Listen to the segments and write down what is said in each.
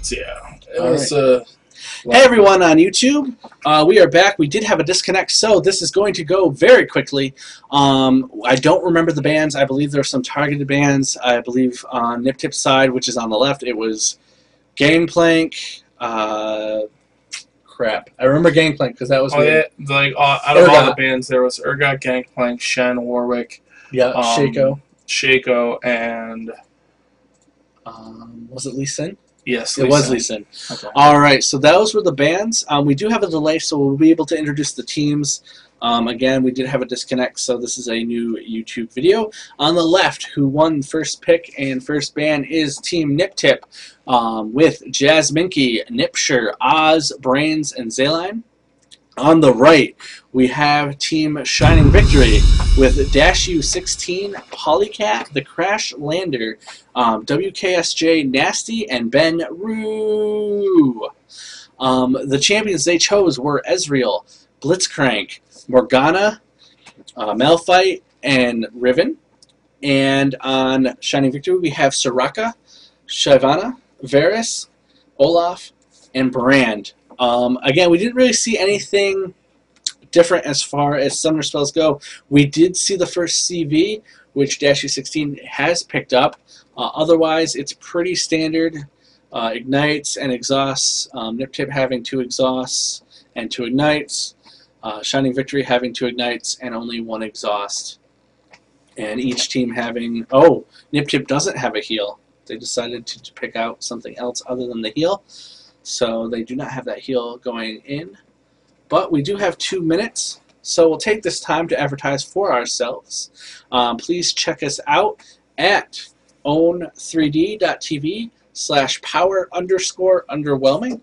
Yeah. Hey everyone on YouTube, we are back. We did have a disconnect, so this is going to go very quickly. I don't remember the bands. I believe there are some targeted bands. I believe on Niptip's side, which is on the left, it was Gangplank. Crap. I remember Gangplank because that was out of all the bands, there was Urgot, Gangplank, Shen, Warwick, Shaco, and was it Lee Sin? Yes, it was Lee Sin. Okay. All right, so those were the bands. We do have a delay, so we'll be able to introduce the teams. Again, we did have a disconnect, so this is a new YouTube video. On the left, who won first pick and first band is Team Niptip with Jasminky, Nipsher, Oz, Brains, and Zayline. On the right, we have Team Shining Victory with Dashu16, Polycat, The Crash Lander, WKSJ Nasty, and Ben Roo. The champions they chose were Ezreal, Blitzcrank, Morgana, Malphite, and Riven. And on Shining Victory, we have Soraka, Shyvana, Varus, Olaf, and Brand. Again, we didn't really see anything different as far as summoner spells go. We did see the first CV, which Dashu16 has picked up. Otherwise, it's pretty standard. Ignites and exhausts. Niptip having 2 exhausts and 2 ignites. Shining Victory having 2 ignites and only 1 exhaust. And each team having... Oh, Niptip doesn't have a heal. They decided to pick out something else other than the heal. So they do not have that heal going in. But we do have 2 minutes, so we'll take this time to advertise for ourselves. Please check us out at own3d.tv/power_underwhelming.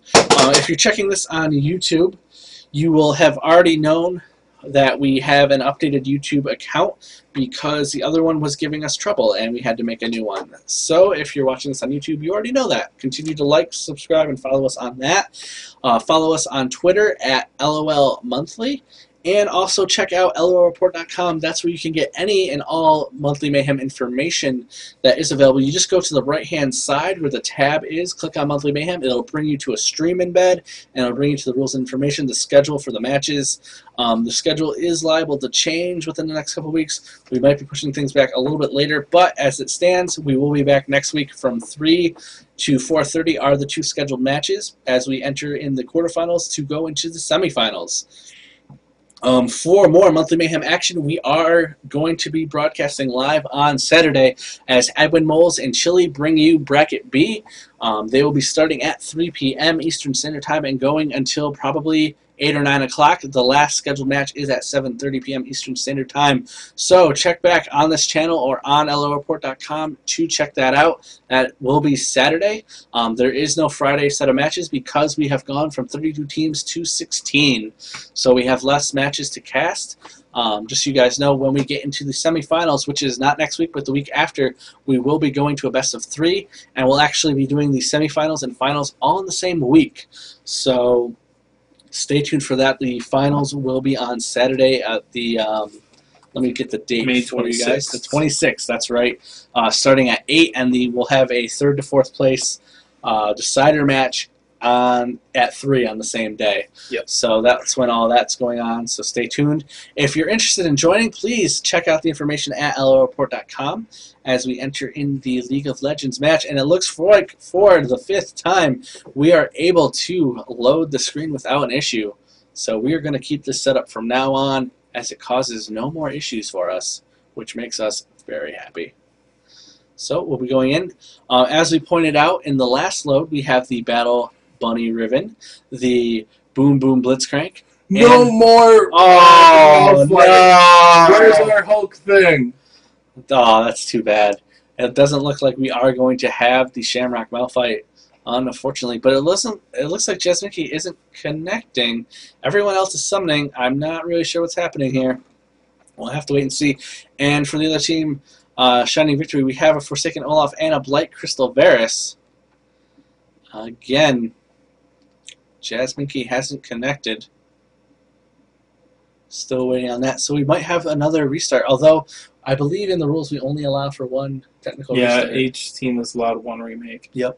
If you're checking this on YouTube, you will have already known that we have an updated YouTube account because the other one was giving us trouble and we had to make a new one. So if you're watching this on YouTube, you already know that. Continue to like, subscribe, and follow us on that. Follow us on Twitter at LOL Monthly. And also check out lolreport.com. That's where you can get any and all Monthly Mayhem information that is available. You just go to the right-hand side where the tab is, click on Monthly Mayhem. It'll bring you to a stream embed, and it'll bring you to the rules and information, the schedule for the matches. The schedule is liable to change within the next couple of weeks. We might be pushing things back a little bit later, but as it stands, we will be back next week from 3 to 4:30 are the 2 scheduled matches as we enter in the quarterfinals to go into the semifinals. For more Monthly Mayhem action, we are going to be broadcasting live on Saturday as Edwin Moles and Chili bring you Bracket B. They will be starting at 3 p.m. Eastern Standard Time and going until probably 8 or 9 o'clock. The last scheduled match is at 7:30 p.m. Eastern Standard Time. So check back on this channel or on lolreport.com to check that out. That will be Saturday. There is no Friday set of matches because we have gone from 32 teams to 16. So we have less matches to cast. Just so you guys know, when we get into the semifinals, which is not next week but the week after, we will be going to a best of 3, and we'll actually be doing the semifinals and finals all in the same week. So stay tuned for that. The finals will be on Saturday at the, let me get the date May for you guys. 26th. The 26th, that's right. Starting at 8, and we'll have a 3rd to 4th place decider match at 3 on the same day. Yep. So that's when all that's going on, so stay tuned. If you're interested in joining, please check out the information at lolreport.com as we enter in the League of Legends match. And it looks like for the 5th time we are able to load the screen without an issue. So we are going to keep this set up from now on as it causes no more issues for us, which makes us very happy. So we'll be going in. As we pointed out in the last load, we have the Battle Bunny Riven, the Boom Boom Blitzcrank. No more! Oh, no! Where's our Hulk thing? Oh, that's too bad. It doesn't look like we are going to have the Shamrock Malphite, unfortunately. But it looks like Jasminky isn't connecting. Everyone else is summoning. I'm not really sure what's happening here. We'll have to wait and see. And for the other team, Shining Victory, we have a Forsaken Olaf and a Blight Crystal Varus. Again, Jasminky hasn't connected. Still waiting on that. So we might have another restart. Although, I believe in the rules we only allow for 1 technical restart. Yeah, each team is allowed 1 remake. Yep.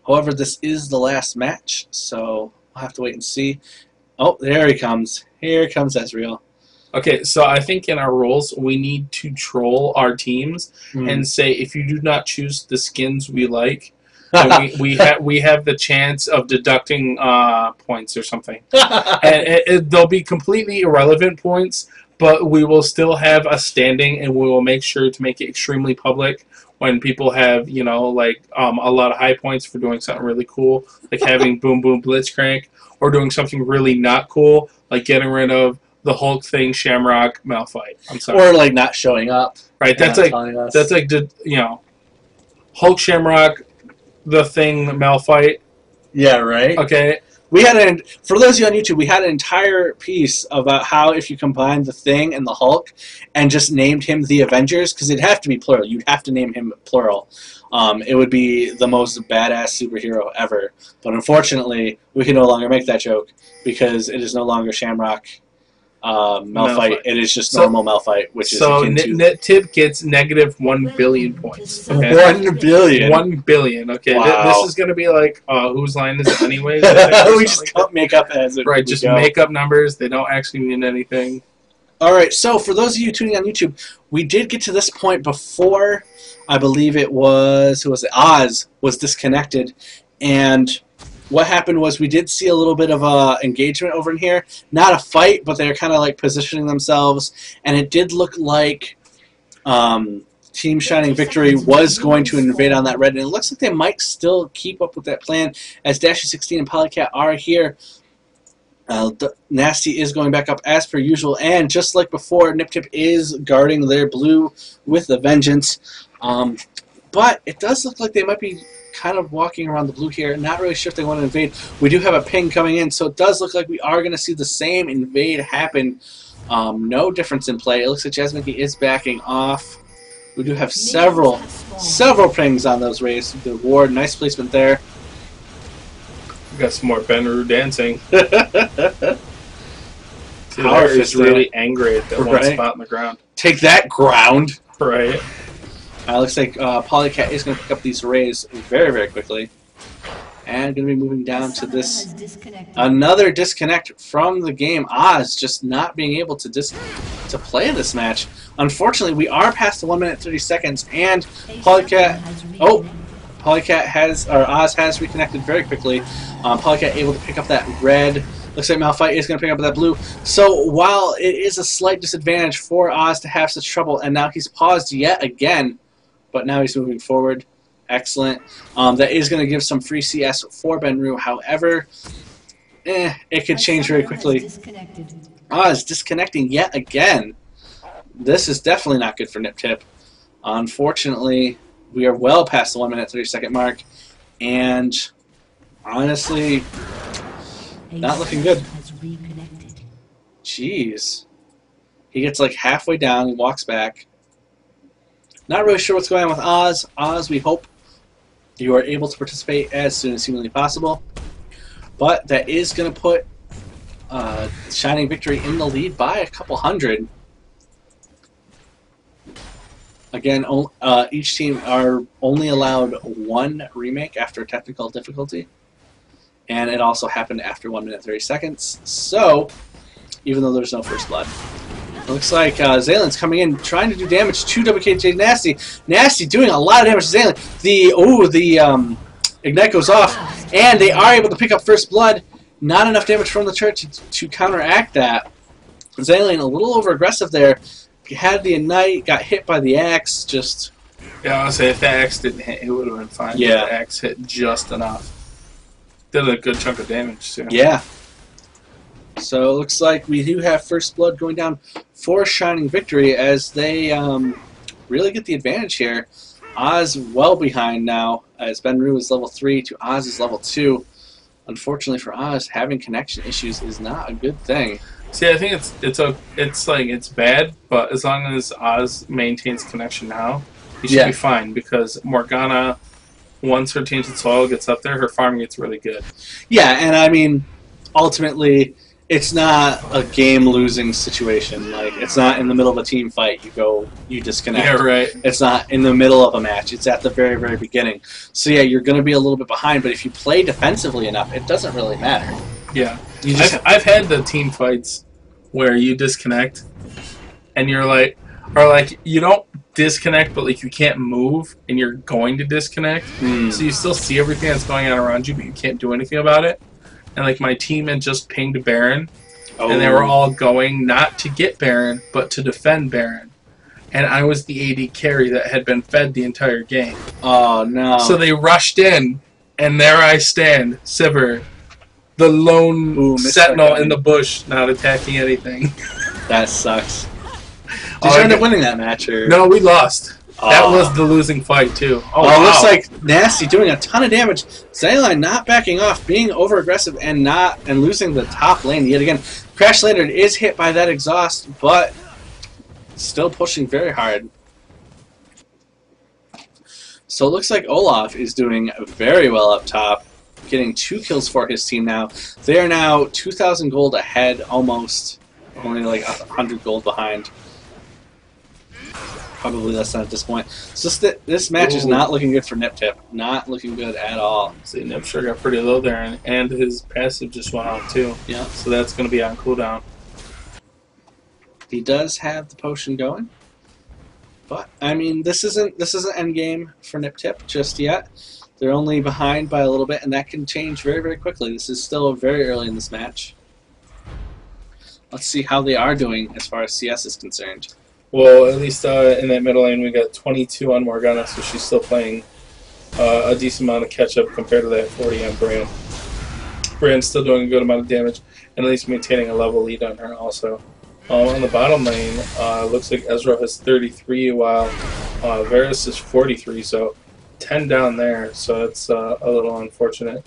However, this is the last match, so we'll have to wait and see. Oh, there he comes. Here comes Ezreal. Okay, so I think in our rules, we need to troll our teams and say, if you do not choose the skins we like, then we have the chance of deducting points or something. And they'll be completely irrelevant points, but we will still have a standing, and we will make sure to make it extremely public when people have, you know, like a lot of high points for doing something really cool, like having Boom Boom Blitzcrank, or doing something really not cool, like getting rid of the Hulk thing, Shamrock, Malphite. I'm sorry. Or like not showing up. Right. That's like you know, Hulk, Shamrock, the thing, Malphite. Yeah. Right. Okay. We had for those of you on YouTube, we had an entire piece about how if you combine the Thing and the Hulk and just named him the Avengers, because it'd have to be plural. You'd have to name him plural. It would be the most badass superhero ever. But unfortunately, we can no longer make that joke because it is no longer Shamrock. Malphite. It is just normal Malphite, which is akin to... Niptip gets negative 1 billion points. Okay? 1 billion? 1 billion, okay. Wow. This is going to be like, whose line is it anyways? We just make up as it Right, just make up numbers. They don't actually mean anything. Alright, so for those of you tuning on YouTube, we did get to this point before, I believe it was, who was it? Oz was disconnected, and... what happened was we did see a little bit of engagement over in here. Not a fight, but they're kind of like positioning themselves. And it did look like Team Shining Victory was going to invade on that red. And it looks like they might still keep up with that plan as Dashy16 and Polycat are here. Nasty is going back up as per usual. And just like before, Niptip is guarding their blue with the Vengeance. But it does look like they might be kind of walking around the blue here. Not really sure if they want to invade. We do have a ping coming in, so it does look like we are going to see the same invade happen. No difference in play. It looks like Jasmine is backing off. We do have several pings on those rays. The ward, nice placement there. We got some more Benru dancing. Power is really angry at that one spot on the ground. Take that, ground. Right. Looks like Polycat is going to pick up these rays very, very quickly. And going to be moving down to this. Another disconnect from the game. Oz just not being able to play this match. Unfortunately, we are past the 1 minute 30 seconds. And Polycat... Oh! Polycat has... Or Oz has reconnected very quickly. Polycat able to pick up that red. Looks like Malphite is going to pick up that blue. So while it is a slight disadvantage for Oz to have such trouble, and now he's paused yet again... but now he's moving forward. Excellent. That is going to give some free CS for Benru. However, it could change very quickly. Oz disconnecting yet again. This is definitely not good for Niptip. Unfortunately, we are well past the 1 minute 30 second mark. And honestly, not looking good. Jeez. He gets like halfway down, he walks back. Not really sure what's going on with Oz. Oz, we hope you are able to participate as soon as humanly possible. But that is going to put Shining Victory in the lead by a couple hundred. Again, each team are only allowed one remake after technical difficulty. And it also happened after 1 minute 30 seconds. So, even though there's no first blood. Looks like Zalen's coming in, trying to do damage to WKJ Nasty. Nasty doing a lot of damage to Zalen. The Ignite goes off, and they are able to pick up first blood. Not enough damage from the turret to counteract that. Zalen a little over aggressive there. Had the Ignite, got hit by the axe. Just yeah, I was say if the axe didn't hit, it would have been fine. Yeah, but the axe hit just enough. Did a good chunk of damage too. Yeah. So it looks like we do have first blood going down for Shining Victory as they really get the advantage here. Oz well behind now as Benru is level 3 to Oz is level 2. Unfortunately for Oz, having connection issues is not a good thing. See, I think it's bad, but as long as Oz maintains connection now, he should be fine because Morgana, once her Tainted Soil gets up there, her farming gets really good. Yeah, and I mean, ultimately, it's not a game-losing situation. Like, it's not in the middle of a team fight. You disconnect. Yeah, right. It's not in the middle of a match. It's at the very, very beginning. So yeah, you're going to be a little bit behind. But if you play defensively enough, it doesn't really matter. Yeah, I've had the team fights where you disconnect, and you're like, or like you don't disconnect, but like you can't move, and you're going to disconnect. So you still see everything that's going on around you, but you can't do anything about it. And like my team had just pinged Baron, and they were all going not to get Baron, but to defend Baron. And I was the AD carry that had been fed the entire game. Oh no! So they rushed in, and there I stand, Sivir, the lone sentinel in the bush, not attacking anything. That sucks. Did you end up winning that match? Or? No, we lost. That was the losing fight, too. Oh, wow. It looks like Nasty doing a ton of damage. Zayline not backing off, being over-aggressive, and losing the top lane yet again. Crash Lantern is hit by that exhaust, but still pushing very hard. So it looks like Olaf is doing very well up top, getting 2 kills for his team now. They are now 2,000 gold ahead, almost. Only like 100 gold behind. Probably less than at this point. So this match is not looking good for Niptip. Not looking good at all. See, Nip sure got pretty low there, and his passive just went out too. Yeah. So that's going to be on cooldown. He does have the potion going, but I mean, this isn't end game for Niptip just yet. They're only behind by a little bit, and that can change very, very quickly. This is still very early in this match. Let's see how they are doing as far as CS is concerned. Well, at least in that middle lane, we got 22 on Morgana, so she's still playing a decent amount of catch-up compared to that 40 on Brand. Brand's still doing a good amount of damage, and at least maintaining a level lead on her also. On the bottom lane, looks like Ezreal has 33, while Varus is 43, so 10 down there, so it's a little unfortunate.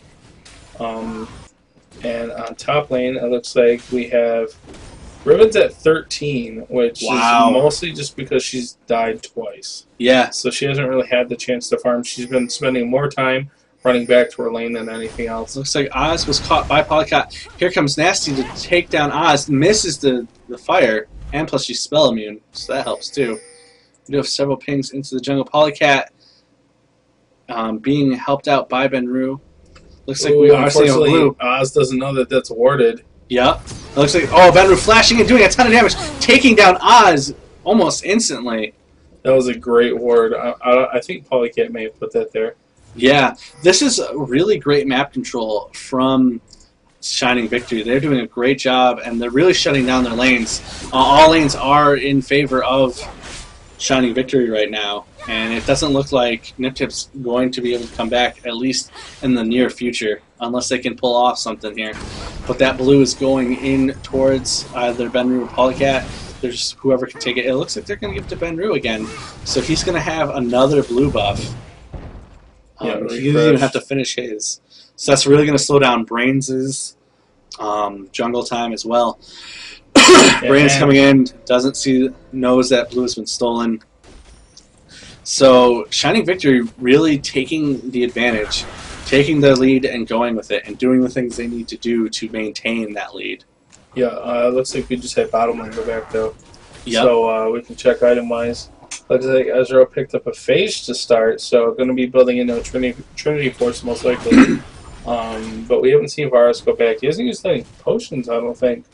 And on top lane, it looks like we have Riven's at 13, which is mostly just because she's died twice. Yeah. So she hasn't really had the chance to farm. She's been spending more time running back to her lane than anything else. Looks like Oz was caught by Polycat. Here comes Nasty to take down Oz. Misses the fire, and plus she's spell immune, so that helps too. We do have several pings into the jungle. Polycat being helped out by Benru. Looks like we are seeing a blue. Oz doesn't know that that's warded. Yep. It looks like, Benru flashing and doing a ton of damage, taking down Oz almost instantly. That was a great ward. I think Polycat may have put that there. Yeah. This is a really great map control from Shining Victory. They're doing a great job, and they're really shutting down their lanes. All lanes are in favor of Shining Victory right now, and it doesn't look like Niptip's going to be able to come back, at least in the near future, unless they can pull off something here. But that blue is going in towards either Benru or Polycat. There's whoever can take it. It looks like they're going to give it to Benru again, so he's going to have another blue buff. He doesn't even have to finish his. So that's really going to slow down Brains' jungle time as well. Brains coming in, knows that blue has been stolen. So Shining Victory really taking the advantage, taking the lead and going with it, and doing the things they need to do to maintain that lead. Yeah, looks like we just had bottom lane go back though. Yep. So we can check item wise. Looks like Ezreal picked up a Phage to start, so going to be building into a Trinity Force most likely. But we haven't seen Varus go back. He hasn't used any potions, I don't think.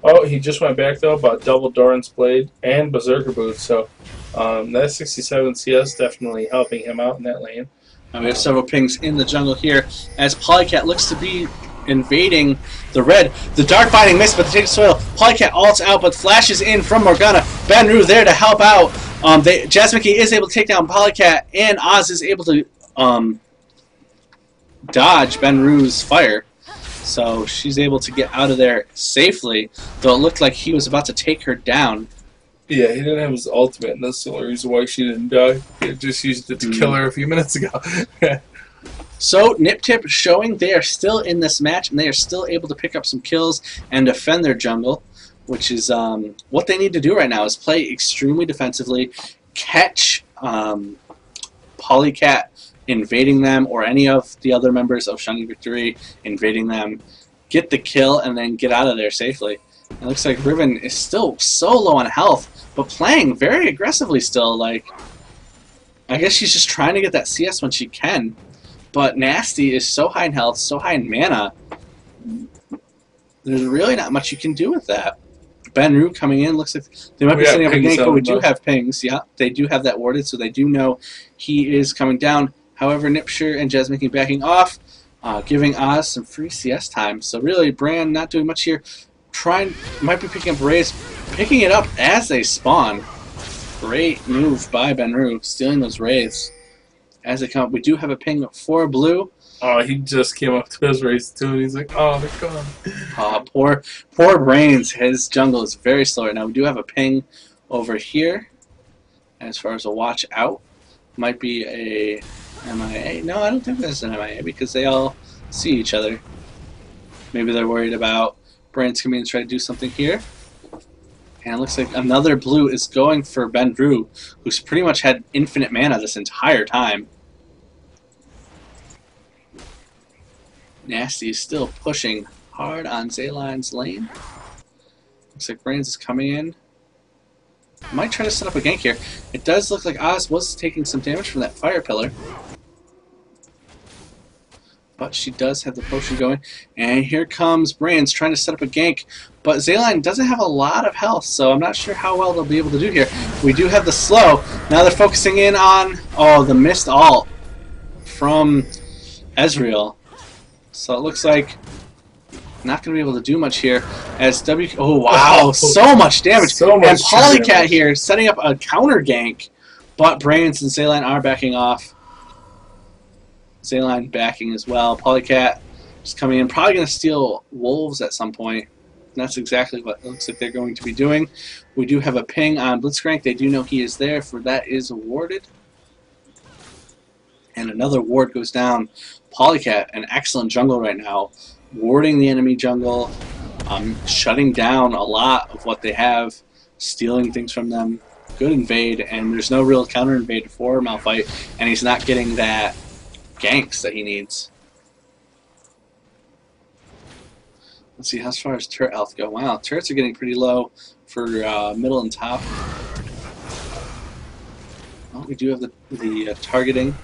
Oh, he just went back though, bought double Doran's Blade and Berserker Boots, so that 67 CS definitely helping him out in that lane. And we have several pings in the jungle here as Polycat looks to be invading the red. The Dark Binding missed, but the Tainted Soil. Polycat ults out, but flashes in from Morgana. Benru there to help out. Jasmine is able to take down Polycat, and Oz is able to dodge Benru's fire. So she's able to get out of there safely, though it looked like he was about to take her down. Yeah, he didn't have his ultimate, and that's the only reason why she didn't die. He just used it to kill her a few minutes ago. So Niptip showing they are still in this match, and they are still able to pick up some kills and defend their jungle, which is what they need to do right now, is play extremely defensively, catch Polycat invading them, or any of the other members of Shining Victory invading them, get the kill, and then get out of there safely. It looks like Riven is still so low on health, but playing very aggressively still. Like, I guess she's just trying to get that CS when she can. But Nasty is so high in health, so high in mana. There's really not much you can do with that. Benru coming in, looks like they might be setting up a gank, but we do have pings. Yeah, they do have that warded, so they do know he is coming down. However, Niptip and Jasmine backing off, giving Oz some free CS time. So really, Brand not doing much here. Might be picking up Rays, picking it up as they spawn. Great move by Benru, stealing those Rays as they come up. We do have a ping for blue. Oh, he just came up to his race too, and he's like, "Oh, they're gone." Poor Brains. His jungle is very slow right now. We do have a ping over here. As far as a watch out, might be a MIA. No, I don't think that's an MIA because they all see each other. Maybe they're worried about Brains coming in and try to do something here. And it looks like another blue is going for Benru, who's pretty much had infinite mana this entire time. Nasty is still pushing hard on Zayline's lane. Looks like Brains is coming in. Might try to set up a gank here. It does look like Oz was taking some damage from that fire pillar. But she does have the potion going. And here comes Brains trying to set up a gank. But Zayline doesn't have a lot of health, so I'm not sure how well they'll be able to do here. We do have the slow. Now they're focusing in on, the missed ult from Ezreal. So it looks like not going to be able to do much here as oh wow, so much damage. And Polycat here setting up a counter gank, but Brains and Zayline are backing off. Zayline backing as well. Polycat just coming in, probably going to steal Wolves at some point. And that's exactly what it looks like they're going to be doing. We do have a ping on Blitzcrank. They do know he is there, for that is awarded. And another ward goes down. Polycat, an excellent jungle right now, warding the enemy jungle, shutting down a lot of what they have, stealing things from them. Good invade, and there's no real counter invade for Malphite, and he's not getting that ganks that he needs. Let's see how far as turret health go. Wow, turrets are getting pretty low for middle and top. Well, we do have the targeting.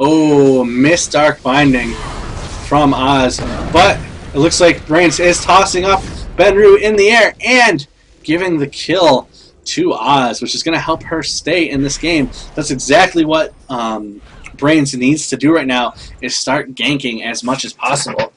Oh, missed Dark Binding from Oz. But it looks like Brains is tossing up Benru in the air and giving the kill to Oz, which is going to help her stay in this game. That's exactly what Brains needs to do right now, is start ganking as much as possible.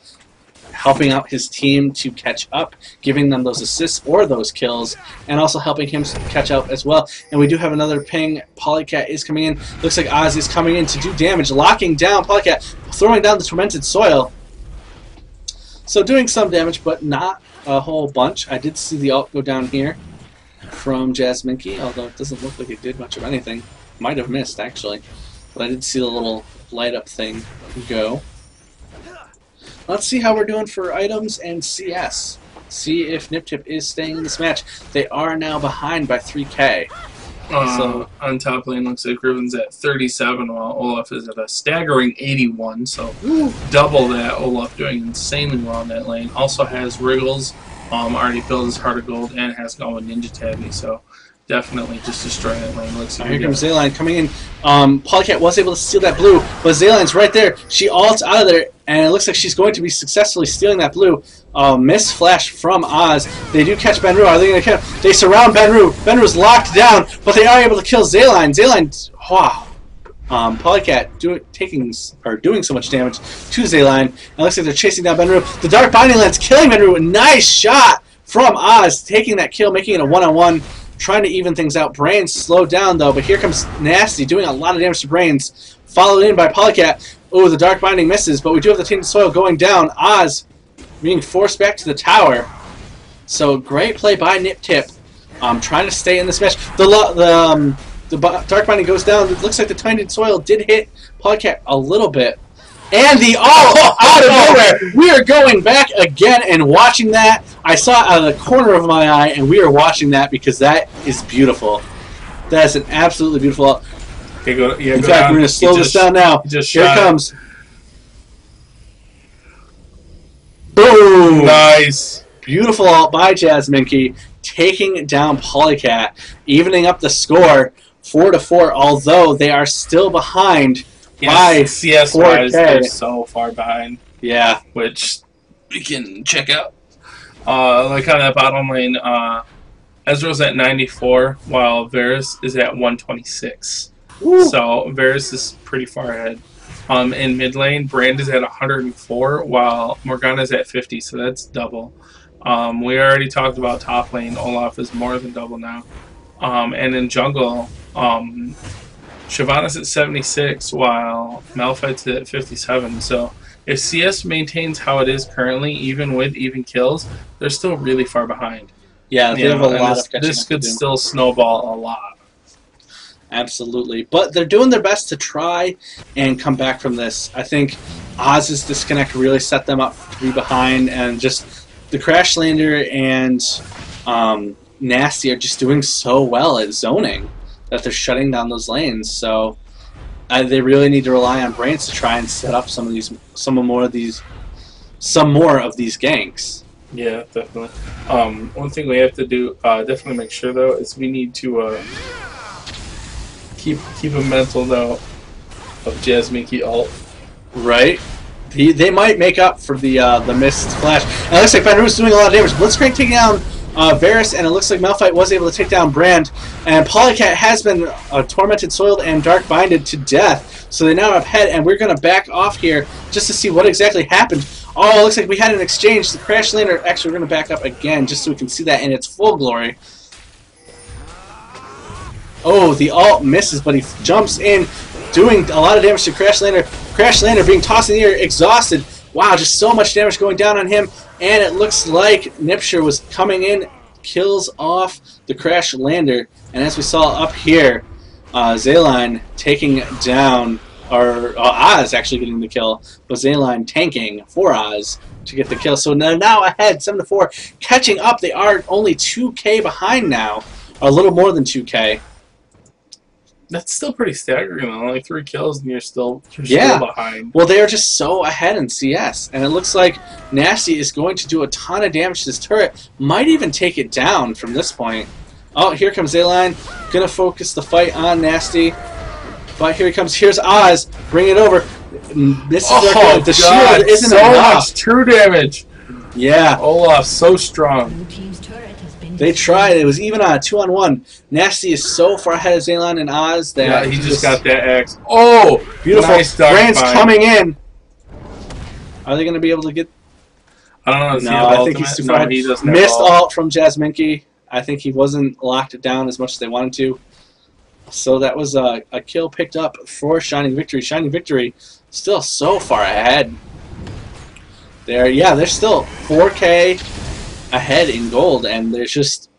Helping out his team to catch up, giving them those assists or those kills, and also helping him catch up as well. And we do have another ping. Polycat is coming in. Looks like Oz is coming in to do damage, locking down Polycat, throwing down the Tormented Soil. So doing some damage, but not a whole bunch. I did see the ult go down here from Jasminky, although it doesn't look like it did much of anything. Might have missed, actually. But I did see the little light up thing go. Let's see how we're doing for items and CS. See if Niptip is staying in this match. They are now behind by 3K. So on top lane, looks like Riven's at 37, while Olaf is at a staggering 81. So double that. Olaf doing insanely well in that lane. Also has Wriggles, already filled his Heart of Gold, and has going Ninja Tabby. So definitely just destroying that lane. Let's see. Here comes Zayline coming in. Polycat was able to steal that blue, but Zayline's right there. She ults out of there, and it looks like she's going to be successfully stealing that blue. Miss flash from Oz. They do catch Benru. Are they going to catch? They surround Benru. Benru's locked down, but they are able to kill Zayline. Zayline, wow. Polycat doing so much damage to Zayline. And it looks like they're chasing down Benru. The Dark Binding Lance killing Benru. Nice shot from Oz, taking that kill, making it a 1-on-1. Trying to even things out. Brains slowed down, though, but here comes Nasty, doing a lot of damage to Brains. Followed in by Polycat. Oh, the Dark Binding misses, but we do have the Tainted Soil going down. Oz being forced back to the tower. So, great play by Niptip. Trying to stay in this match. The Dark Binding goes down. It looks like the Tainted Soil did hit Polycat a little bit. And the out of nowhere. We are going back again and watching that. I saw it out of the corner of my eye, and we are watching that because that is beautiful. That is an absolutely beautiful. Okay, in fact, we're going to slow this down now. Here it comes. Boom! Boom! Nice. Beautiful ult by Jasminky, taking down Polycat, evening up the score 4-4, although they are still behind by CS-wise, they're so far behind. Yeah. Which we can check out. Like on that bottom lane, Ezreal's at 94, while Varus is at 126. Woo. So Varus is pretty far ahead. In mid lane, Brand is at 104, while Morgana's at 50, so that's double. We already talked about top lane. Olaf is more than double now. And in jungle, Shyvana's at 76, while Malphite's at 57. So if CS maintains how it is currently, even with even kills, they're still really far behind. Yeah, they have a lot of catching up to do. This could still snowball a lot. Absolutely. But they're doing their best to try and come back from this. I think Oz's disconnect really set them up to be behind, and just the Crashlander and Nasty are just doing so well at zoning that they're shutting down those lanes. So they really need to rely on Brains to try and set up some more of these ganks. Yeah, definitely. One thing we have to do, definitely make sure though, is we need to keep a mental note of Jasminky ult. Right. They might make up for the missed flash. And it looks like Benru's doing a lot of damage. Blitzcrank taking down Varus, and it looks like Malphite was able to take down Brand. And Polycat has been tormented, soiled, and dark binded to death. So they now have head, and we're going to back off here just to see what exactly happened. Oh, it looks like we had an exchange. The Crashlander, actually, we're going to back up again just so we can see that in its full glory. Oh, the ult misses, but he jumps in, doing a lot of damage to Crashlander. Crashlander being tossed in the air, exhausted. Wow, just so much damage going down on him. And it looks like Niptip was coming in, kills off the Crashlander. And as we saw up here, Zayline taking down, or Oz actually getting the kill, but Zayline tanking for Oz to get the kill. So they're now ahead, 7-4, catching up. They are only 2K behind now, a little more than 2K. That's still pretty staggering. Only 3 kills, and you're still behind. Well, they are just so ahead in CS, and it looks like Nasty is going to do a ton of damage to this turret. Might even take it down from this point. Oh, here comes Zayline. Gonna focus the fight on Nasty. But here he comes. Here's Oz. Bring it over. Misses the shield isn't so enough. Much true damage. Yeah. Olaf so strong. They tried. It was even on a 2-on-1. Nasty is so far ahead of Zayline and Oz that he just got that X. Oh, beautiful. Nice Brand's coming in. Are they going to be able to get? I don't know. No, I think he's too far. Missed ult from Jasminky. I think he wasn't locked it down as much as they wanted to. So that was a kill picked up for Shining Victory. Shining Victory still so far ahead. They're still 4K ahead in gold, and there's just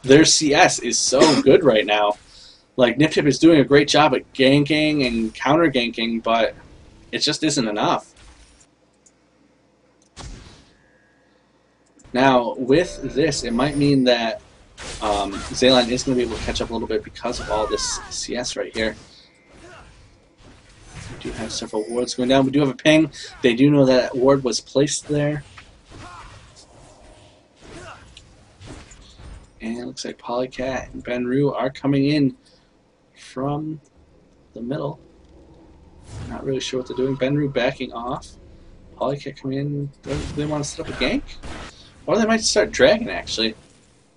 their CS is so good right now. Like, Niptip is doing a great job at ganking and counter ganking, but it just isn't enough. Now, with this, it might mean that Zayline is going to be able to catch up a little bit because of all this CS right here. We do have several wards going down. We do have a ping. They do know that ward was placed there. And it looks like Polycat and Benru are coming in from the middle. Not really sure what they're doing. Benru backing off. Polycat coming in. Do they want to set up a gank? Or they might start dragging, actually.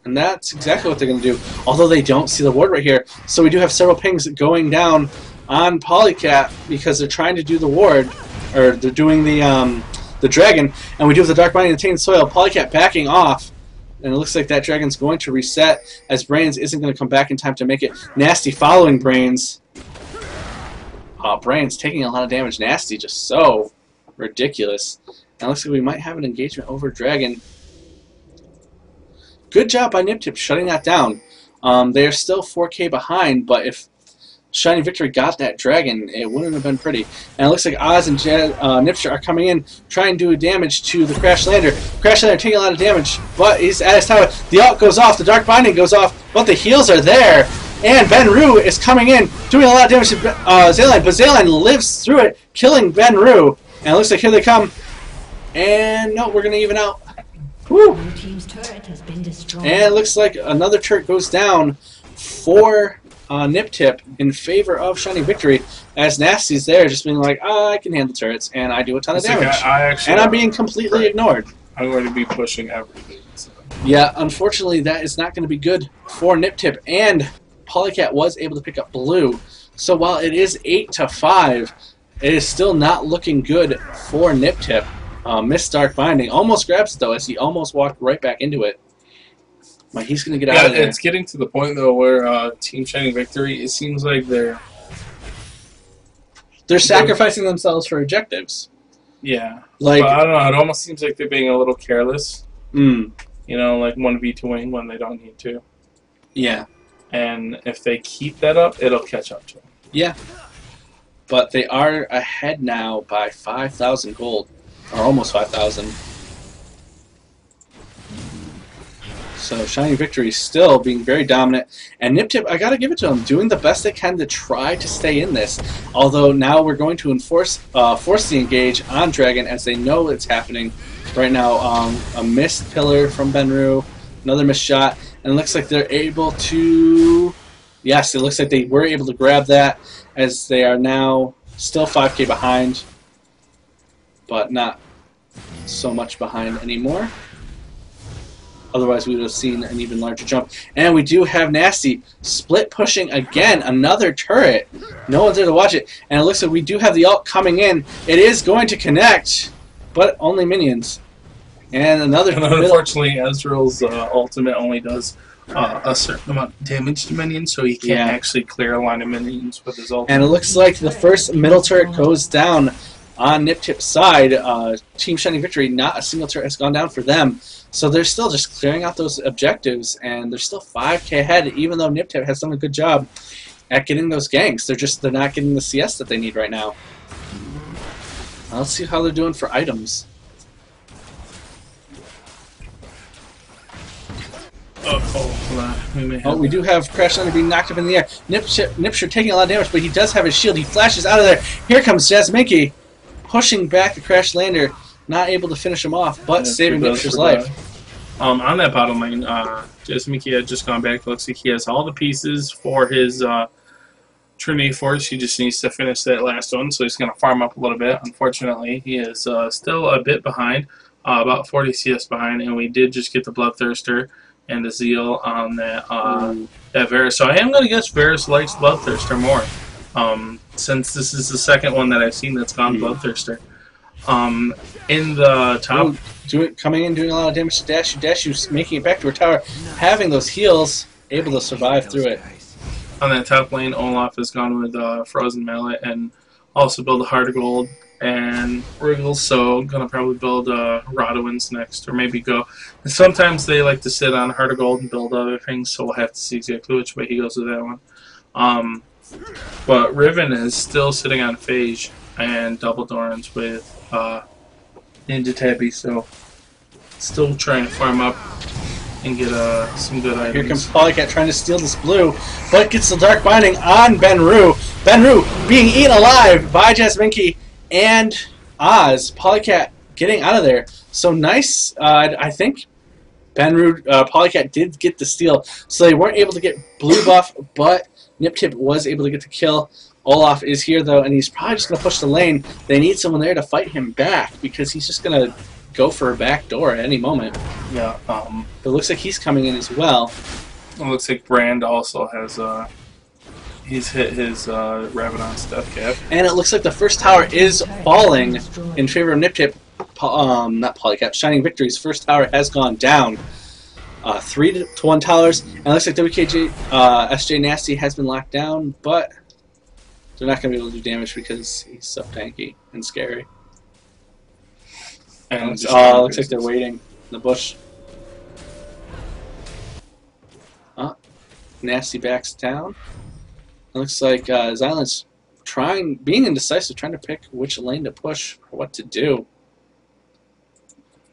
And that's exactly what they're going to do. Although they don't see the ward right here. So we do have several pings going down on Polycat because they're trying to do the ward. Or they're doing the dragon. And we do have the Dark Binding and Tainted Soil. Polycat backing off. And it looks like that dragon's going to reset as Brains isn't going to come back in time to make it. Nasty following Brains. Brains taking a lot of damage. Nasty just so ridiculous. And it looks like we might have an engagement over Dragon. Good job by Niptip shutting that down. They are still 4K behind, but if Shining Victory got that Dragon, it wouldn't have been pretty. And it looks like Oz and Niptip are coming in, trying to do damage to the Crashlander. Crashlander taking a lot of damage, but he's at his tower. The ult goes off, the Dark Binding goes off, but the heals are there. And Benru is coming in, doing a lot of damage to Zayline, but Zayline lives through it, killing Benru. And it looks like here they come. And no, we're going to even out. Whew. Blue team's turret has been destroyed. And it looks like another turret goes down for Niptip in favor of Shining Victory, as Nasty's there just being like, I can handle turrets, and I do a ton of damage. And I'm being completely ignored. I'm going to be pushing everything. So. Yeah, unfortunately, that is not going to be good for Niptip, and Polycat was able to pick up blue. So while it is 8-5, it is still not looking good for Niptip. Missed Dark Binding. Almost grabs it, though, as he almost walked right back into it. But he's going to get out of there. It's getting to the point, though, where Team Shining Victory, it seems like they're sacrificing themselves for objectives. Yeah. Like, but I don't know. It almost seems like they're being a little careless. You know, like 1v2ing when they don't need to. Yeah. And if they keep that up, it'll catch up to them. Yeah. But they are ahead now by 5,000 gold. Or almost 5,000. So Shining Victory still being very dominant. And Niptip, I gotta give it to them, doing the best they can to try to stay in this. Although now we're going to force the engage on Dragon as they know it's happening. Right now, a missed pillar from Benru, another missed shot, and it looks like they're able to... Yes, it looks like they were able to grab that, as they are now still 5k behind, but not so much behind anymore. Otherwise, we would have seen an even larger jump. And we do have Nasty split pushing again, another turret. No one's there to watch it. And it looks like we do have the ult coming in. It is going to connect, but only minions. And another... And unfortunately, Ezreal's ultimate only does a certain amount of damage to minions, so he can't actually clear a line of minions with his ultimate. And it looks like the first middle turret goes down on Niptip's side. Team Shining Victory, not a single turret has gone down for them. So they're still just clearing out those objectives, and they're still 5k ahead, even though Niptip has done a good job at getting those ganks. They're not getting the CS that they need right now. Let's see how they're doing for items. We do have Crash Lander being knocked up in the air. Niptip taking a lot of damage, but he does have his shield. He flashes out of there. Here comes Jasminki, pushing back the Crash Lander. Not able to finish him off, but saving Niptip's life. On that bottom lane, Jasminki had just gone back. It looks like he has all the pieces for his Trinity Force. He just needs to finish that last one, so he's going to farm up a little bit. Unfortunately, he is still a bit behind, about 40 CS behind, and we did just get the Bloodthirster and the Zeal on that Varus. So I am going to guess Varus likes Bloodthirster more, since this is the second one that I've seen that's gone Bloodthirster. In the top... coming in, doing a lot of damage to Dashu, making it back to her tower, having those heals, able to survive through it. On that top lane, Olaf has gone with Frozen Mallet and also build a Heart of Gold and Wriggles, so gonna probably build Rodowins next, or maybe go. And sometimes they like to sit on Heart of Gold and build other things, so we'll have to see exactly which way he goes with that one. But Riven is still sitting on Phage and Double Dorans with Ninja Tabby, so still trying to farm up and get some good items. Here comes Polycat trying to steal this blue, but gets the Dark Binding on Benru. Benru being eaten alive by Jasminki and Oz. Polycat getting out of there. So nice. I think Polycat did get the steal, so they weren't able to get blue buff, but Niptip was able to get the kill. Olaf is here, though, and he's probably just going to push the lane. They need someone there to fight him back, because he's just going to go for a back door at any moment. Yeah. It looks like he's coming in as well. It looks like Brand also has he's hit his Rabadon's death cap. And it looks like the first tower is falling in favor of Niptip. Not Polycat. Shining Victory's first tower has gone down. 3-1 towers. And it looks like WKJ SJ Nasty has been locked down, but they're not going to be able to do damage because he's so tanky and scary. And looks like they're waiting in the bush. Nasty backs down. It looks like Xylan's being indecisive, trying to pick which lane to push or what to do.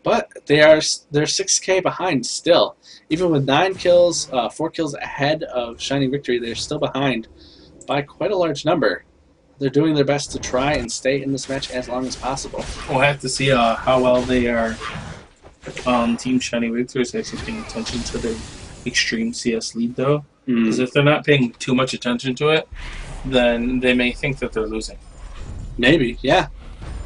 But they're 6k behind still. Even with 9 kills, 4 kills ahead of Shining Victory, they're still behind by quite a large number. They're doing their best to try and stay in this match as long as possible. We'll have to see how well they are Team Shiny Victor is actually paying attention to their extreme CS lead, though. Because if they're not paying too much attention to it, then they may think that they're losing. Maybe, yeah.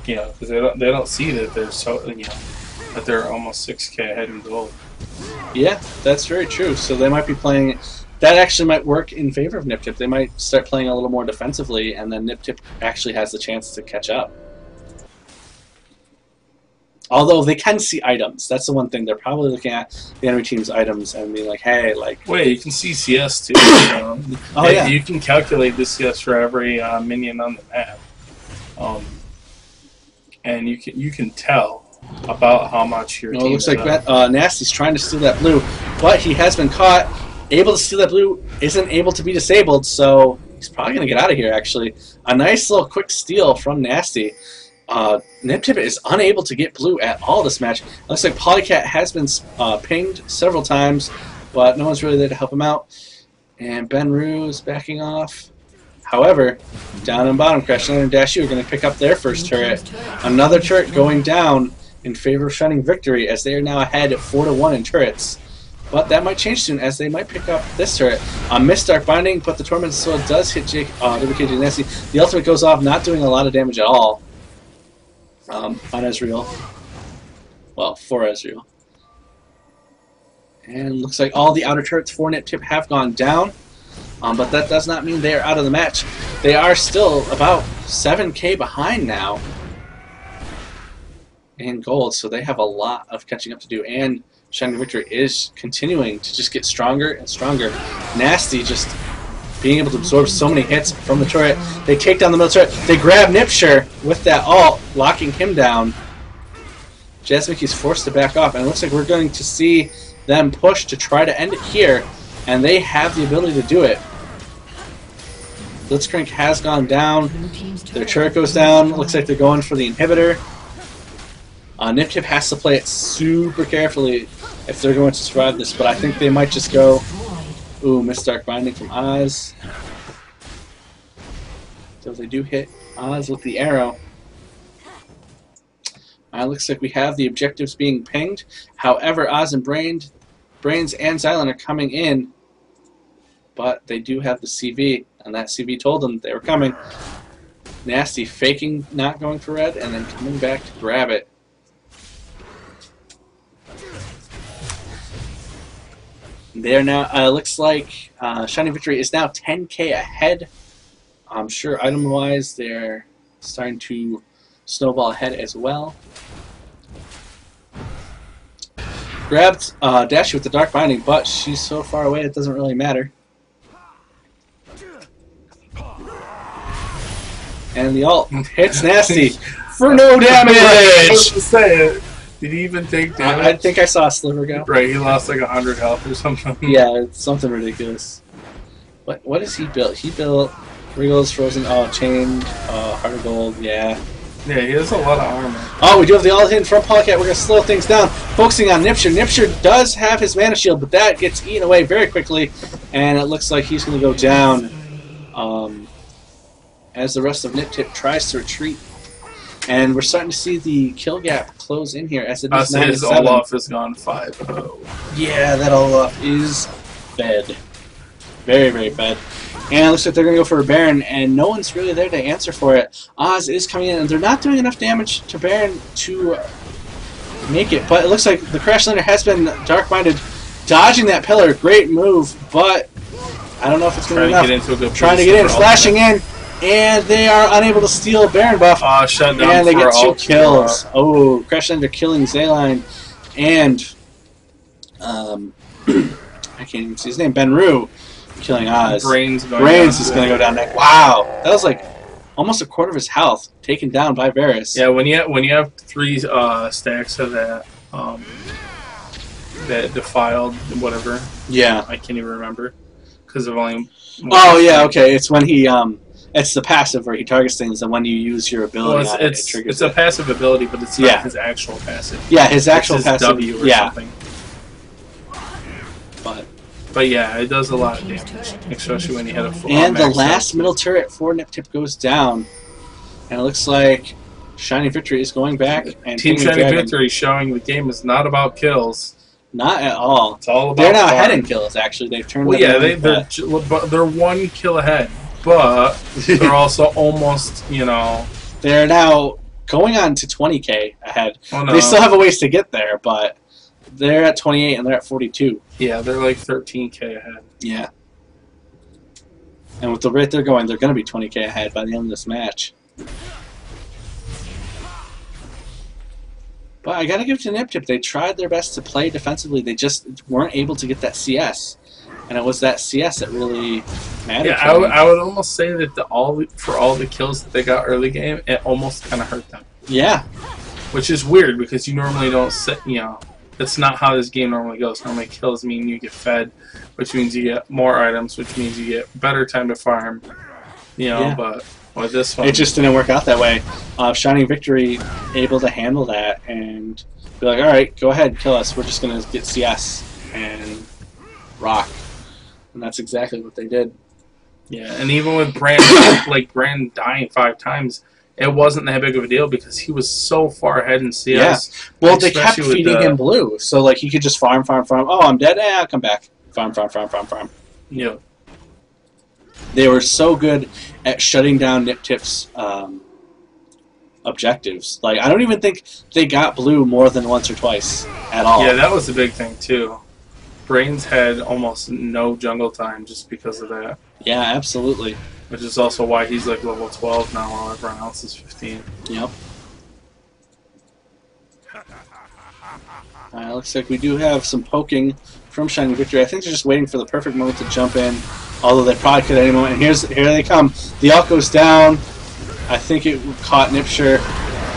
You know, because they don't see that they're that they're almost 6K ahead in gold. Yeah, that's very true. So they might be playing. That actually might work in favor of Niptip. They might start playing a little more defensively, and then Niptip actually has the chance to catch up. Although they can see items. That's the one thing. They're probably looking at the enemy team's items and being like, hey, like... Wait, you can see CS too. Oh, yeah. You can calculate the CS for every minion on the map. And you can tell about how much your team it looks is like Nasty's trying to steal that blue, but he has been caught. Able to steal that blue, isn't able to be disabled, so he's probably going to get out of here, actually. A nice little quick steal from Nasty. Niptip is unable to get blue at all this match. Looks like Polycat has been pinged several times, but no one's really there to help him out. And Benru is backing off. However, down and bottom, Crashlander and Dashu are going to pick up their first turret. Another turret going down in favor of Shining Victory, as they are now ahead at 4-1 in turrets. But that might change soon, as they might pick up this turret. Missed Dark Binding, but the Torment Sword does hit WKJ Nasty. The ultimate goes off, not doing a lot of damage at all. On Ezreal. Well, for Ezreal. And looks like all the outer turrets for Niptip have gone down. But that does not mean they are out of the match. They are still about 7K behind now in gold, so they have a lot of catching up to do. And Shining Victory is continuing to just get stronger and stronger. Nasty just being able to absorb so many hits from the turret. They take down the middle turret. They grab Nipshire with that ult, locking him down. Jasmiki's forced to back off, and it looks like we're going to see them push to try to end it here, and they have the ability to do it. Blitzcrank has gone down. Their turret goes down. Looks like they're going for the inhibitor. Niptip has to play it super carefully if they're going to survive this, but I think they might just go... Ooh, missed Dark Binding from Oz. So they do hit Oz with the arrow. Looks like we have the objectives being pinged. However, Oz and Brains and Xylan are coming in, but they do have the CV, and that CV told them they were coming. Nasty faking not going for red, and then coming back to grab it. They're now, looks like Shining Victory is now 10K ahead. I'm sure item-wise they're starting to snowball ahead as well. Grabbed Dashi with the Dark Binding, but she's so far away it doesn't really matter. And the ult hits Nasty for no damage! I was to say it. Did he even take damage? I think I saw a sliver go. Right, he lost like 100 health or something. Yeah, it's something ridiculous. What has he built? He built Wriggles, Frozen, Chained, Heart of Gold, yeah. Yeah, he has a lot of armor. Oh, we do have the ult in from Polycat. We're going to slow things down. Focusing on Nipshire. Nipshire does have his mana shield, but that gets eaten away very quickly, and it looks like he's going to go down as the rest of Niptip tries to retreat. And we're starting to see the kill gap close in here as it is 9-7. His Olaf has gone 5-0. Yeah, that Olaf is fed. Very, very fed. And it looks like they're going to go for a Baron, and no one's really there to answer for it. Oz is coming in, and they're not doing enough damage to Baron to make it. But it looks like the Crashlander has been dark-minded, dodging that pillar. Great move, but I don't know if it's going to be enough. Trying to get in, flashing in. And they are unable to steal Baron buff. Shut down and they get 2 ult. kills. Oh, Crashlander killing Zayline. And, I can't even see his name, Benru killing Oz. Brains is going to go down next. Wow. That was like almost a quarter of his health taken down by Varus. Yeah, when you have 3 stacks of that, that defiled, whatever. Yeah. I can't even remember. Because of only... Oh, yeah, okay. It's when he, it's the passive where he targets things, and when you use your ability on it, it triggers it's a passive ability, but it's not his actual passive. Yeah, his actual passive. W or something. But yeah, it does a lot of damage, especially when you hit a full. And the last middle turret for Niptip goes down, and it looks like Shining Victory is going back. And Team Kingdom Shining Dragon, Victory showing the game is not about kills. not at all. It's all about They're now fun. ahead in kills, actually. They've turned Well, that yeah, around, they're 1 kill ahead, but they're also almost, you know. they're now going on to 20K ahead. Oh, no. They still have a ways to get there, but they're at 28 and they're at 42. Yeah, they're like 13K ahead. Yeah. And with the rate they're going to be 20K ahead by the end of this match. But I gotta give it to Niptip. They tried their best to play defensively. They just weren't able to get that CS. And it was that CS that really mattered. Yeah, I would almost say that for all the kills that they got early game, it almost kind of hurt them. Yeah. Which is weird because you normally don't set, you know, that's not how this game normally goes. Normally kills mean you get fed, which means you get more items, which means you get better time to farm. You know, Yeah. but with this one, It just didn't work out that way. Shining Victory able to handle that and be like, alright, go ahead, kill us. We're just going to get CS and rock. And that's exactly what they did. yeah, and even with Brand, like Brand dying 5 times, it wasn't that big of a deal because he was so far ahead in CS. Yeah. Well, they kept especially with feeding him blue. So, like, he could just farm. Oh, I'm dead. I'll come back. Farm. Yeah. They were so good at shutting down Niptip's objectives. Like, I don't even think they got blue more than once or twice at all. Yeah, that was a big thing too. Brains had almost no jungle time just because of that, Yeah, absolutely. which is also why he's like level 12 now while everyone else is 15. Yep. Looks like we do have some poking from Shining Victory. I think they're just waiting for the perfect moment to jump in, although they probably could at any moment. And here they come. The ult goes down. I think it caught Nipture.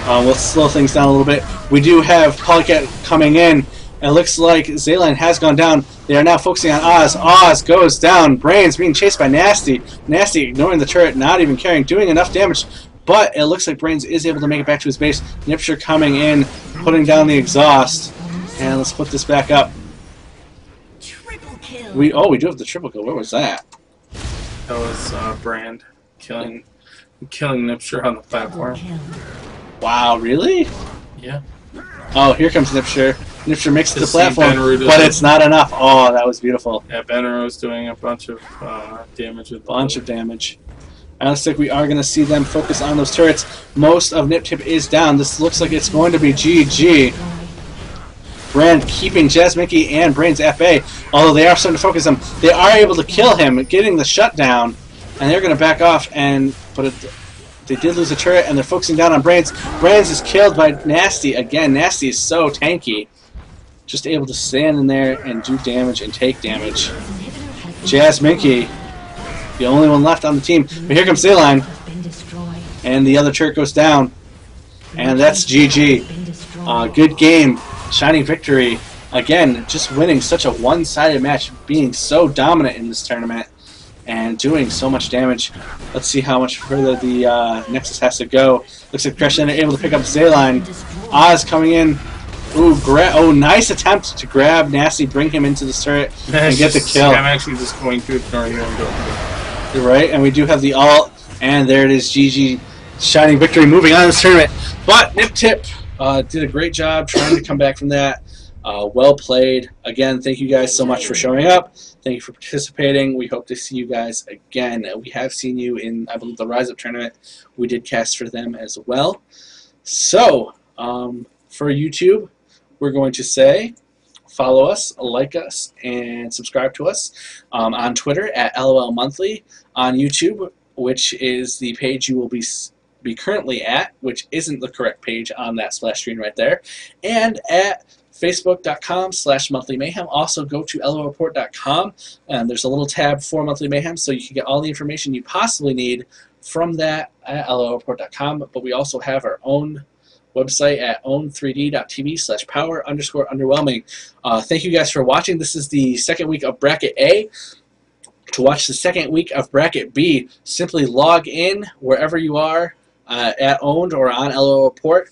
We'll slow things down a little bit. We do have Polycat coming in. It looks like Zayline has gone down. They are now focusing on Oz. Oz goes down. Brains being chased by Nasty. Nasty ignoring the turret, not even caring, doing enough damage. But it looks like Brains is able to make it back to his base. Nipture coming in, putting down the exhaust. And let's put this back up. Triple kill. We do have the triple kill. Where was that? That was Brand killing Nipture on the platform. Kill. Wow, really? Yeah. Oh, here comes Nipture. Nipture makes it to the Just see platform, Benru does but it. it's not enough. Oh, that was beautiful. Yeah, Benro's doing a bunch of damage with Bunch of damage. And it looks like we are going to see them focus on those turrets. Most of Niptip is down. This looks like it's going to be GG. Brand keeping Jasmine and Brains at bay. Although they are starting to focus him. They are able to kill him, getting the shutdown. And they're going to back off. But they did lose a turret, and they're focusing down on Brains. Brains is killed by Nasty. Again, Nasty is so tanky. Just able to stand in there and do damage and take damage. Jasmine, the only one left on the team. But here comes Zayline. And the other turret goes down. And that's GG. Good game. Shining Victory. Again, just winning such a one-sided match. Being so dominant in this tournament. And doing so much damage. Let's see how much further the Nexus has to go. Looks like Crescent are able to pick up Zayline. Oz coming in. Ooh, nice attempt to grab Nasty, bring him into the turret, and get the kill. I'm actually just going to ignore you and go. You're right, and we do have the ult, and there it is, GG. Shining Victory moving on in this tournament. But Niptip did a great job trying to come back from that. Well played. Again, thank you guys so much for showing up. Thank you for participating. We hope to see you guys again. We have seen you in, I believe, the Rise Up tournament. We did cast for them as well. So, for YouTube, we're going to say follow us, like us, and subscribe to us on Twitter at LOL Monthly, on YouTube, which is the page you will be currently at, which isn't the correct page on that splash screen right there, and at Facebook.com/Monthly Mayhem. Also, go to LOReport.com, and there's a little tab for Monthly Mayhem, so you can get all the information you possibly need from that at LOReport.com. But we also have our own website at own3d.tv/power_underwhelming. Thank you guys for watching. This is the second week of Bracket A. To watch the second week of Bracket B, simply log in wherever you are at Owned or on LO Report.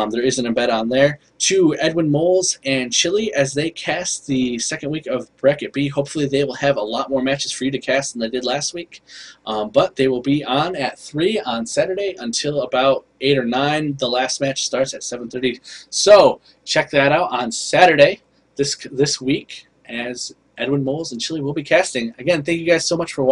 There isn't a bet on there. To Edwin Moles and Chili as they cast the second week of Bracket B. Hopefully they will have a lot more matches for you to cast than they did last week. But they will be on at 3 on Saturday until about 8 or 9. The last match starts at 7:30. So check that out on Saturday this week as Edwin Moles and Chili will be casting. Again, thank you guys so much for watching.